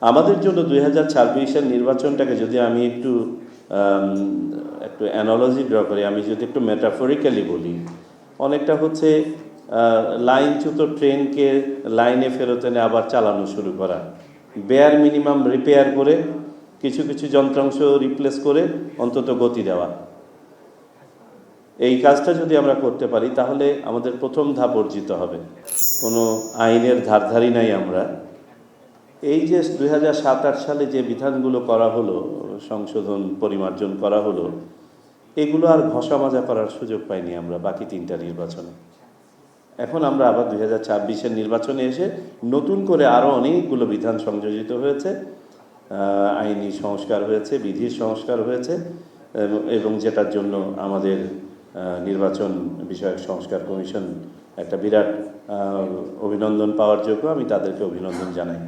আমাদের জন্য 2026-এর নির্বাচনটাকে যদি আমি একটু অ্যানালজি ড্র করি, আমি যদি একটু মেটাফরিক্যালি বলি, অনেকটা হচ্ছে লাইনচ্যুত ট্রেনকে লাইনে ফেরত এনে আবার চালানো শুরু করা, বেয়ার মিনিমাম রিপেয়ার করে কিছু কিছু যন্ত্রাংশ রিপ্লেস করে অন্তত গতি দেওয়া। এই কাজটা যদি আমরা করতে পারি তাহলে আমাদের প্রথম ধাপ অর্জিত হবে। কোনো আইনের ধারধারি নাই আমরা। এই যে 2007-8 সালে যে বিধানগুলো করা হলো, সংশোধন পরিমার্জন করা হলো, এগুলো আর ঘষা মাজা করার সুযোগ পাইনি আমরা বাকি 3টা নির্বাচনে। এখন আমরা আবার 2026-এর নির্বাচনে এসে নতুন করে আরও অনেকগুলো বিধান সংযোজিত হয়েছে, আইনি সংস্কার হয়েছে, বিধির সংস্কার হয়েছে, এবং যেটার জন্য আমাদের নির্বাচন বিষয়ক সংস্কার কমিশন একটা বিরাট অভিনন্দন পাওয়ার যোগ্য। আমি তাদেরকে অভিনন্দন জানাই।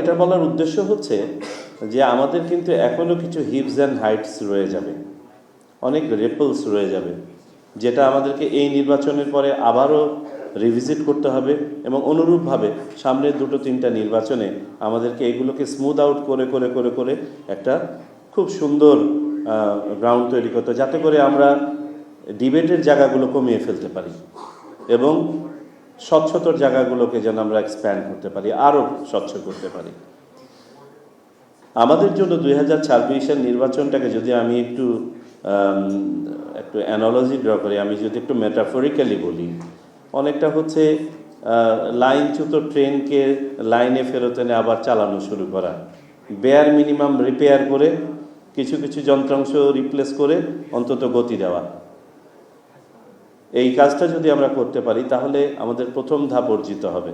এটা বলার উদ্দেশ্য হচ্ছে যে আমাদের কিন্তু এখনও কিছু হিপস অ্যান্ড হাইটস রয়ে যাবে, অনেক রেপলস রয়ে যাবে, যেটা আমাদেরকে এই নির্বাচনের পরে আবারও রিভিজিট করতে হবে, এবং অনুরূপভাবে সামনের 2-3টা নির্বাচনে আমাদেরকে এগুলোকে স্মুথ আউট করে করে করে করে একটা খুব সুন্দর গ্রাউন্ড তৈরি করতে, যাতে করে আমরা ডিবেটের জায়গাগুলো কমিয়ে ফেলতে পারি এবং স্বচ্ছতর জায়গাগুলোকে যেন আমরা এক্সপ্যান্ড করতে পারি, আরও স্বচ্ছ করতে পারি। আমাদের জন্য 2026-এর নির্বাচনটাকে যদি আমি একটু অ্যানালজি ড্র করি, আমি যদি একটু মেটাফরিক্যালি বলি, অনেকটা হচ্ছে লাইনচ্যুত ট্রেনকে লাইনে ফেরত এনে আবার চালানো শুরু করা, বেয়ার মিনিমাম রিপেয়ার করে কিছু কিছু যন্ত্রাংশ রিপ্লেস করে অন্তত গতি দেওয়া। এই কাজটা যদি আমরা করতে পারি তাহলে আমাদের প্রথম ধাপ অর্জিত হবে।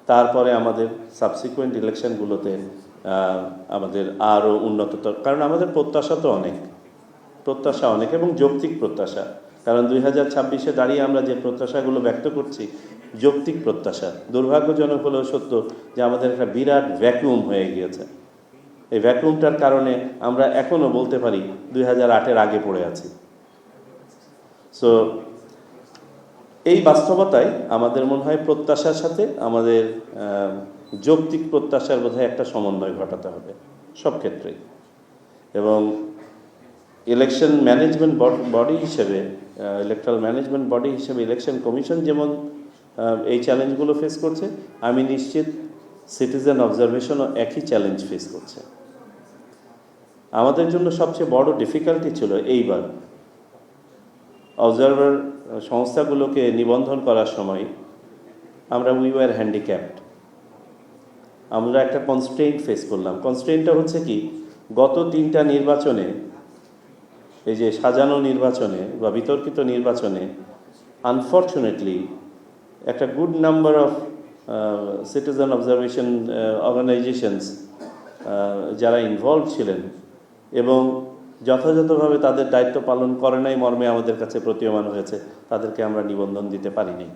তারপরে আমাদের সাবসিকুয়েন্ট ইলেকশনগুলোতে আমাদের আরও উন্নততর, কারণ আমাদের প্রত্যাশা অনেক এবং যৌক্তিক প্রত্যাশা। কারণ 2026-এ দাঁড়িয়ে আমরা যে প্রত্যাশাগুলো ব্যক্ত করছি, যৌক্তিক প্রত্যাশা। দুর্ভাগ্যজনক হলেও সত্য যে আমাদের একটা বিরাট ভ্যাকুয়াম হয়ে গিয়েছে। এই ভ্যাকুয়ামটার কারণে আমরা এখনও বলতে পারি 2008-এর আগে পড়ে আছি। সো এই বাস্তবতায় আমাদের মনে হয় প্রত্যাশার সাথে আমাদের যৌক্তিক প্রত্যাশার বোধহয় একটা সমন্বয় ঘটাতে হবে সব ক্ষেত্রেই। এবং ইলেকশন ম্যানেজমেন্ট বডি হিসেবে, ইলেকট্রাল ম্যানেজমেন্ট বডি হিসেবে ইলেকশন কমিশন যেমন এই চ্যালেঞ্জগুলো ফেস করছে, আমি নিশ্চিত সিটিজেন অবজারভেশনও একই চ্যালেঞ্জ ফেস করছে। আমাদের জন্য সবচেয়ে বড় ডিফিকাল্টি ছিল এইবার অবজারভার সংস্থাগুলোকে নিবন্ধন করার সময় আমরা উই ওয়ার হ্যান্ডিক্যাপড। আমরা একটা কনস্ট্রেইন্ট ফেস করলাম। কনস্ট্রেইন্টটা হচ্ছে কি, গত 3টা নির্বাচনে, এই যে সাজানো নির্বাচনে বা বিতর্কিত নির্বাচনে, আনফর্চুনেটলি একটা good number of citizen observation organisations যারা ইনভলভ ছিলেন এবং যথাযথভাবে তাদের দায়িত্ব পালন করে নাই মর্মে আমাদের কাছে প্রতীয়মান হয়েছে, তাদেরকে আমরা নিবন্ধন দিতে পারিনি।